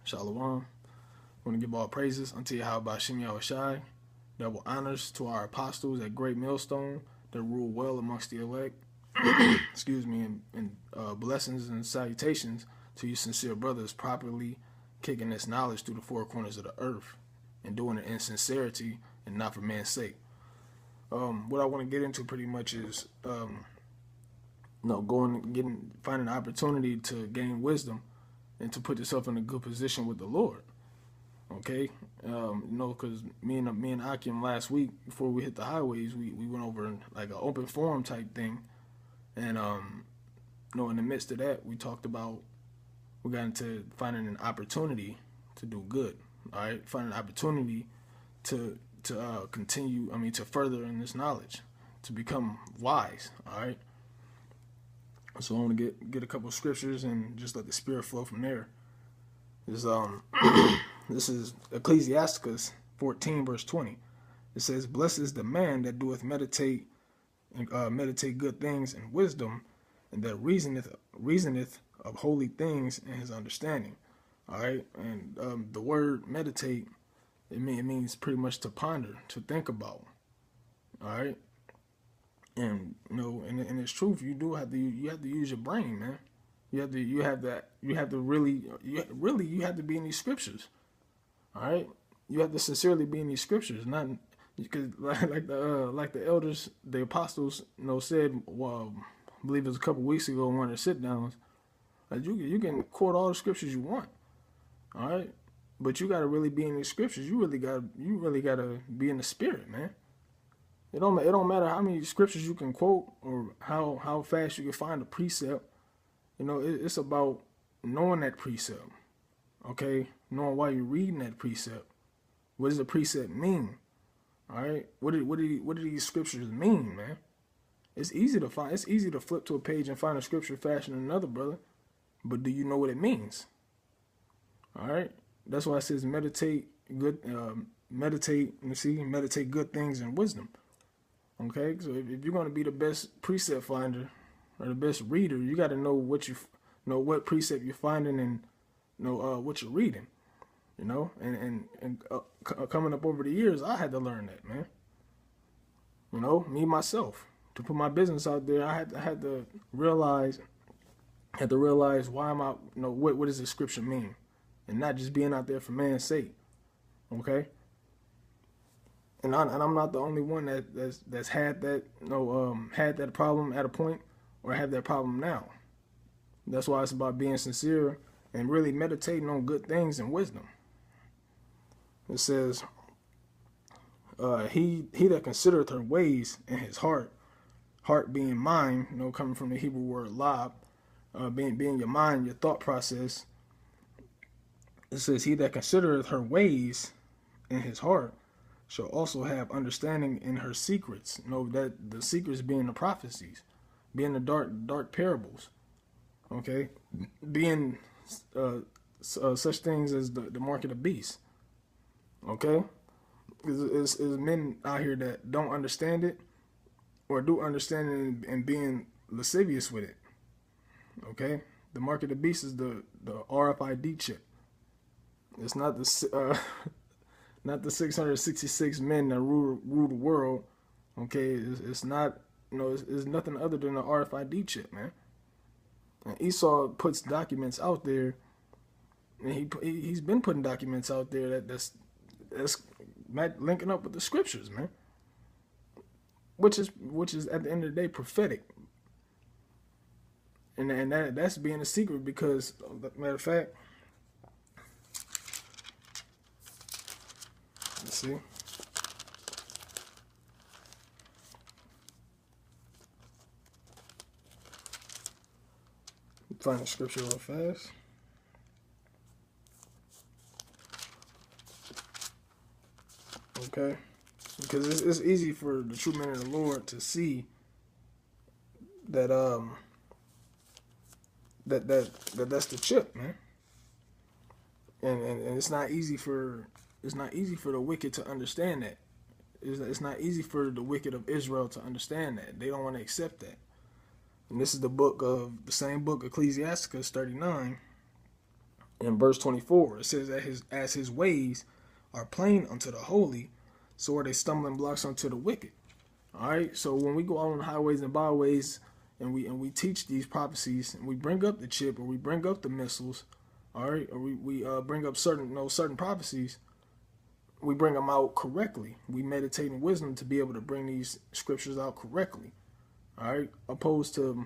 Shalom. I want to give all praises unto Yahweh Shem Yahushai. Double honors to our apostles at Great Millstone that rule well amongst the elect. Excuse me, and blessings and salutations to you sincere brothers properly kicking this knowledge through the four corners of the earth and doing it in sincerity and not for man's sake. What I want to get into pretty much is finding an opportunity to gain wisdom and to put yourself in a good position with the Lord. Okay, because me and Akim last week before we hit the highways, we went over like an open forum type thing, and in the midst of that, we got into finding an opportunity to do good. All right, finding an opportunity to continue. To further in this knowledge, to become wise. All right. So I want to get a couple of scriptures and just let the spirit flow from there. This is Ecclesiasticus 14 verse 20. It says, "Blessed is the man that doeth meditate good things and wisdom, and that reasoneth of holy things in his understanding." All right, and the word meditate, it means pretty much to ponder, to think about. All right, and in its truth, you have to use your brain, man. You have to be in these scriptres. All right, you have to sincerely be in these scriptures, not because like the elders, the apostles, said. Well, I believe it was a couple weeks ago in one of the sit downs. Like you can quote all the scriptures you want, all right, but you got to really be in these scriptures. You really got to be in the spirit, man. It don't matter how many scriptures you can quote or how fast you can find a precept. It's about knowing that precept, okay? Knowing why you're reading that precept. What does the precept mean? All right? What do these scriptures mean, man? It's easy to find. It's easy to flip to a page and find a scripture faster than another, brother. But do you know what it means? All right? That's why it says meditate good things and wisdom. Okay? So if you're going to be the best precept finder or the best reader, you got to know what precept you're finding and what you're reading. And coming up over the years, I had to learn that, man. Me myself, to put my business out there, I had to realize why am I, what does the scripture mean, and not just being out there for man's sake. Okay. And I'm not the only one that's had that had that problem at a point or have that problem now. That's why it's about being sincere and really meditating on good things and wisdom. It says, he that considereth her ways in his heart being mind, coming from the Hebrew word lab, being your mind, your thought process. It says, he that considereth her ways in his heart shall also have understanding in her secrets. That the secrets being the prophecies, being the dark parables. Okay, being such things as the mark of the beast. Okay, is men out here that don't understand it or do understand it and being lascivious with it. Okay, the mark of the beast is the RFID chip. It's not the not the 666 men that rule the world. Okay, it's not. It's nothing other than the RFID chip, man. And Esau puts documents out there, and he's been putting documents out there that's linking up with the scriptures, man. Which is at the end of the day prophetic, and that's being a secret because, matter of fact, let's see. Find the scripture real fast. Okay, because it's easy for the true men of the Lord to see that that's the chip, man. And it's not easy for the wicked to understand that. It's not easy for the wicked of Israel to understand that. They don't want to accept that. And this is the same book, Ecclesiasticus 39. In verse 24, it says that as his ways are plain unto the holy, so are they stumbling blocks unto the wicked. All right. So when we go out on highways and byways and we teach these prophecies and we bring up the chip or we bring up the missiles, all right, or we bring up certain prophecies, we bring them out correctly. We meditate in wisdom to be able to bring these scriptures out correctly. All right, opposed to,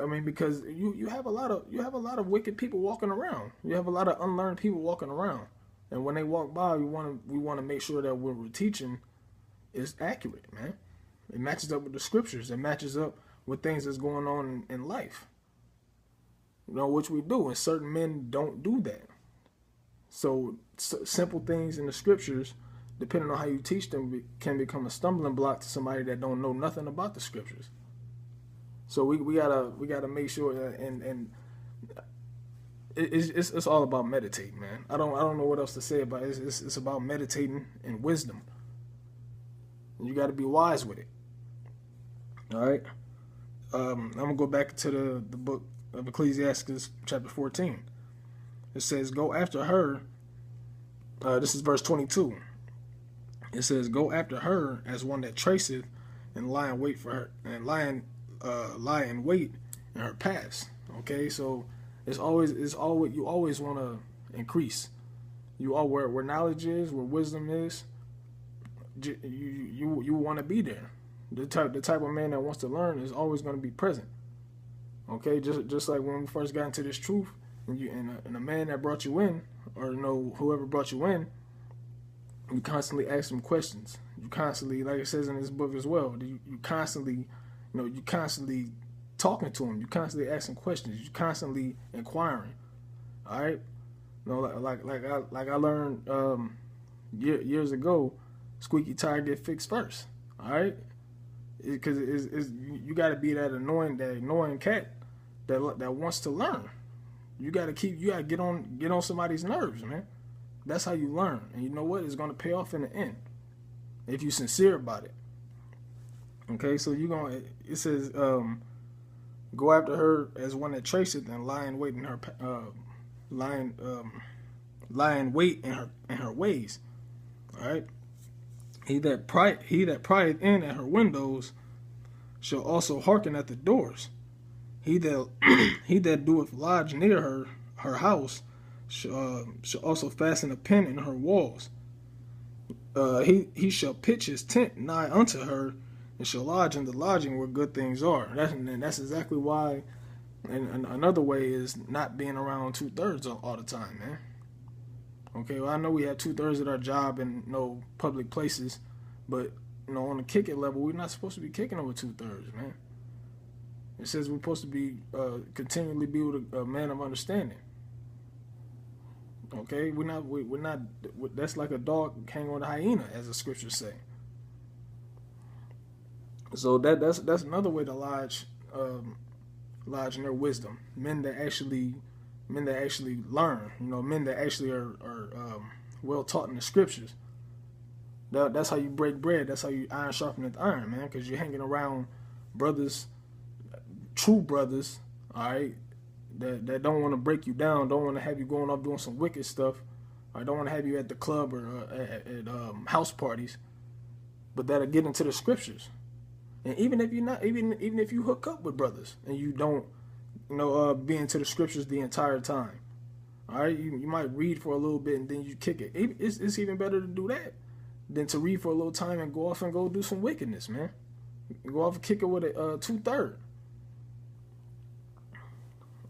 I mean, because you have a lot of wicked people walking around. You have a lot of unlearned people walking around, and when they walk by, we want to make sure that what we're teaching is accurate, man. It matches up with the scriptures. It matches up with things that's going on in life. You know, which we do, and certain men don't do that. So simple things in the scriptures, depending on how you teach them, can become a stumbling block to somebody that don't know nothing about the scriptures. So we gotta make sure that, and it's all about meditating, man. I don't know what else to say about it. It's about meditating and wisdom. And you got to be wise with it. All right. I'm gonna go back to the book of Ecclesiastes, chapter 14. It says, "Go after her." This is verse 22. It says, "Go after her as one that traceth, and lie in wait for her, and lie in wait in her paths." Okay, so it's always you always want to increase. You all where knowledge is, where wisdom is. You want to be there. The type of man that wants to learn is always going to be present. Okay, just like when we first got into this truth, and a man that brought you in, or whoever brought you in, you constantly ask them questions. You constantly, like it says in this book as well, you constantly talking to them. You constantly asking questions. You constantly inquiring. All right, like I learned years ago, squeaky tire get fixed first. All right, because you got to be that annoying cat that wants to learn. You got to get on somebody's nerves, man. That's how you learn, and you know what? It's going to pay off in the end if you're sincere about it. Okay, so it says, "Go after her as one that traceth, and lie in wait in her ways." All right. He that prieth in at her windows shall also hearken at the doors. He that doeth lodge near her house shall also fasten a pin in her walls. He shall pitch his tent nigh unto her, and shall lodge in the lodging where good things are. That's exactly why. And another way is not being around 2/3 all the time, man. Okay, well, I know we have 2/3 at our job and public places, but on the kick it level, we're not supposed to be kicking over 2/3, man. It says we're supposed to be continually be with a man of understanding. Okay, we're not. That's like a dog hanging on a hyena, as the scriptures say. So that's another way to lodge in their wisdom. Men that actually learn. Men that actually are well taught in the scriptures. That's how you break bread. That's how you iron sharpeneth iron, man. Because you're hanging around brothers, true brothers, all right, that don't want to break you down, don't want to have you going off doing some wicked stuff, or don't want to have you at the club or at house parties, but that'll get into the scriptures. And even if you hook up with brothers and you don't, be into the scriptures the entire time, all right, you might read for a little bit and then you kick it. It's even better to do that than to read for a little time and go off and go do some wickedness, man. Go off and kick it with a 2/3.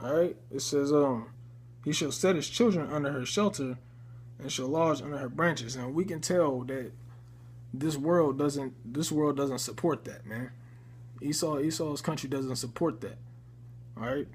All right, it says, "He shall set his children under her shelter, and shall lodge under her branches." And we can tell that this world doesn't support that, man. Esau's country doesn't support that. All right,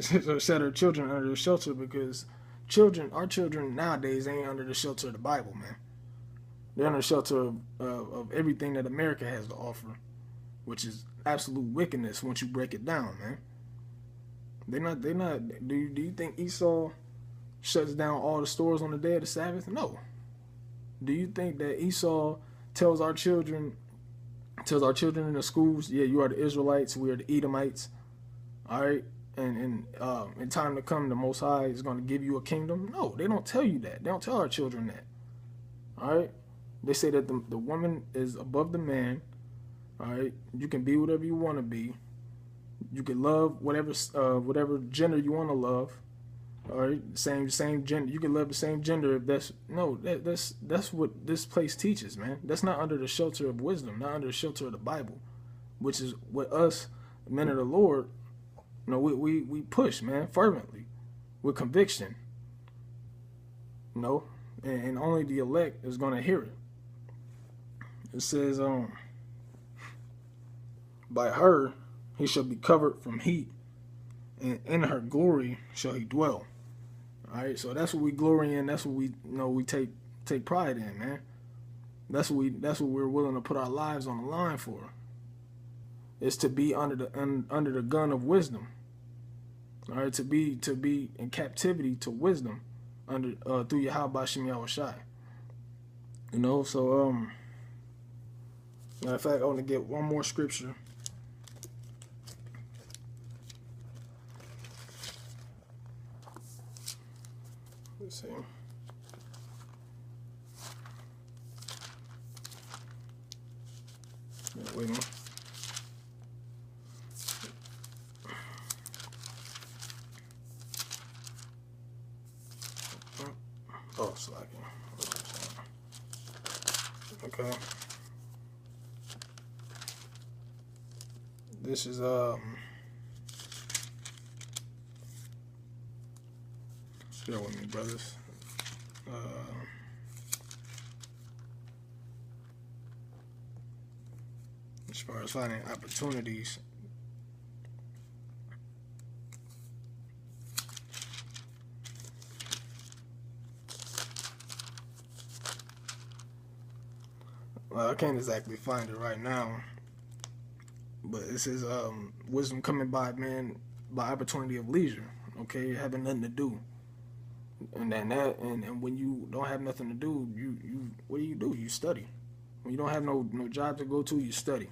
set her children under the shelter, because our children nowadays ain't under the shelter of the Bible, man. They're under the shelter of everything that America has to offer, which is absolute wickedness once you break it down, man. They're not. Do you think Esau shuts down all the stores on the day of the Sabbath? No. Do you think that Esau tells our children in the schools, yeah, you are the Israelites, we are the Edomites, all right? and in time to come, the Most High is going to give you a kingdom. No, they don't tell you that. They don't tell our children that. All right, they say that the woman is above the man. All right, you can be whatever you want to be. You can love whatever gender you want to love. All right, same gender. You can love the same gender if that's no. That's what this place teaches, man. That's not under the shelter of wisdom, not under the shelter of the Bible, which is what us men of the Lord, we push, man, fervently, with conviction. And only the elect is gonna hear it. It says, by her he shall be covered from heat, and in her glory shall he dwell. All right, so that's what we glory in. That's what we take pride in, man. That's what we're willing to put our lives on the line for. Is to be under the gun of wisdom. All right, to be in captivity to wisdom under through Yahweh Shem Yahushai. So matter of fact, I want to get one more scripture. Let's see. Wait a minute. Oh, slacking. Okay. This is bear with me, brothers. As far as finding opportunities, well, I can't exactly find it right now, but it says wisdom coming by opportunity of leisure. Okay, having nothing to do, and when you don't have nothing to do, you what do? You study. When you don't have no job to go to, you study,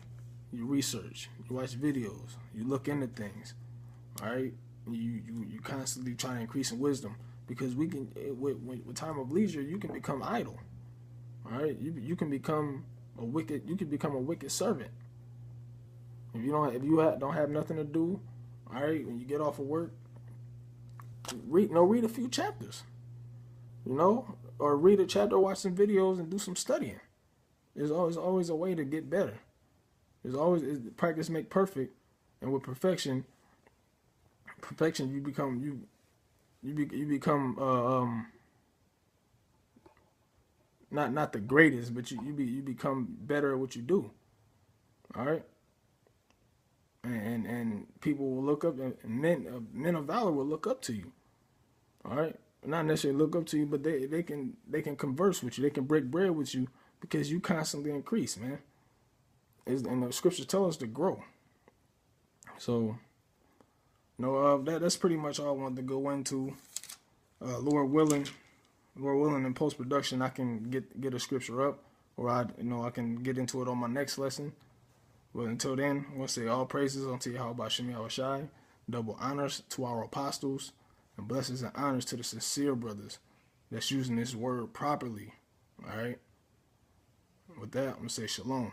you research, you watch videos, you look into things. All right, you constantly trying to increase in wisdom, because with time of leisure, you can become idle. All right, you can become a wicked servant. If you don't have nothing to do, all right, when you get off of work, read a few chapters, or read a chapter, watch some videos, and do some studying. There's always a way to get better. There's always practice make perfect, and with perfection you become not the greatest, but you become better at what you do. All right, and people will look up, and men of valor will look up to you. All right, not necessarily look up to you, but they can converse with you. They can break bread with you, because you constantly increase, man. And the scriptures tell us to grow. So, that's pretty much all I wanted to go into. Lord willing, in post production, I can get a scripture up, or I can get into it on my next lesson. But until then, I want to say all praises unto Yahweh Shem Yahushai, double honors to our apostles, and blessings and honors to the sincere brothers that's using this word properly. All right. With that, I'm going to say shalom.